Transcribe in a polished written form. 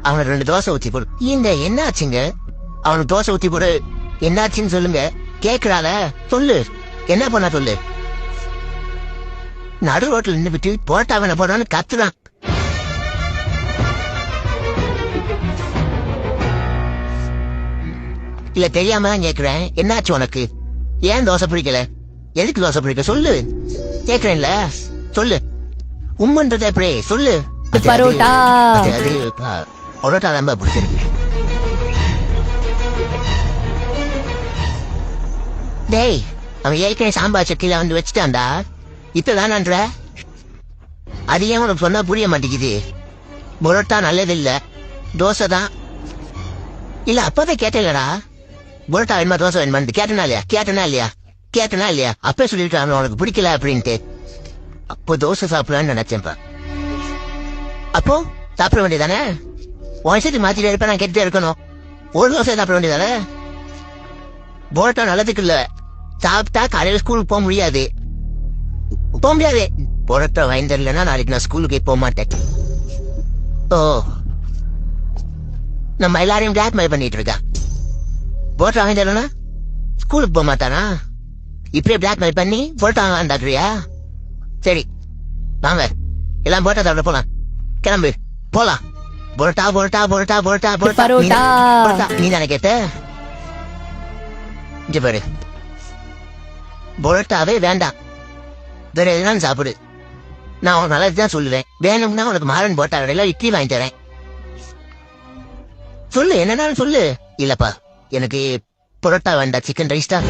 அவனுக்கு 2 தோசை ஊத்தி போடு. இந்த என்ன ஆச்சுங்க? அவனுக்கு தோசை ஊத்தி போடு. என்னாச்சுன்னு சொல்லுங்க. கேக்குறால சொல்லு. என்ன பண்ண சொல்லு. நடு ரோட்ல நின்று விட்டு போட்டா வேணா போடான்னு கத்துறான். இல்ல தெரியாம தான் கேக்குறேன். என்னாச்சு உனக்கு? ஏன் தோசை பிடிக்கல? எதுக்கு தோசை பிடிக்க சொல்லு. கேக்குறேன்ல சொல்லு. உம்மன்றத எப்படி சொல்லு. பரோட்டா பரோட்டா ரொம்ப பிடிச்சிருக்கு. டேய் அவன் ஏற்கனவே சாம்பார் சட்டியில வந்து வச்சுட்டான்டா. இப்பதானன்ற அது ஏன் உனக்கு சொன்னா புரிய மாட்டேங்குது. பரோட்டா நல்லது இல்ல, தோசை தான். இல்ல அப்பதான் கேட்டேலடா. பரோட்டா வேணுமா தோசை வேணுமான்னு கேட்டனா இல்லையா அப்ப சொல்லிட்டு உனக்கு பிடிக்கல அப்படின்ட்டு. அப்போ தோசை சாப்பிடலான்னு நினைச்சேன்ப்பா. அப்போ சாப்பிட வேண்டியதானே? வயசுக்கு மாத்திட்டு இருப்ப நான் கேட்டுட்டே இருக்கணும். ஒரு தோசை சாப்பிட வேண்டியதானே? பரோட்டா நல்லதுக்கு இல்ல. சாப்பிட்டா காலையில ஸ்கூலுக்கு போக முடியாது. பரோட்டா வாங்கி தரலன்னா நாளைக்கு நான் ஸ்கூலுக்கு போக மாட்டேன். ஓ நம்ம எல்லாரையும் பிளாக்மெயில் பண்ணிட்டு இருக்கா. பரோட்டா வாங்கி தரலன்னா ஸ்கூலுக்கு போக மாட்டானா? இப்படியே பிளாக்மெயில் பண்ணி பரோட்டா வாங்கான்றியா? சரி வாங்க எல்லாம் பரோட்டா சாப்பிட போலாம். கிளம்பு போலாம். பரோட்டா பரோட்டா பரோட்டா பரோட்டா பரோட்டா நீ தானே கேட்ட? இங்க பாரு, பரோட்டாவே வேண்டாம், வேற எதுனாலும் சாப்பிடு. நான் உனக்கு நல்லதுதான் சொல்லுவேன். வேணும்னா உனக்கு மாறன் பரோட்டா கடையில இட்லி வாங்கி தரேன். சொல்லு என்னன்னாலும் சொல்லு. இல்லப்பா எனக்கு பரோட்டா வேண்டாம், சிக்கன் ரைஸ் தான்.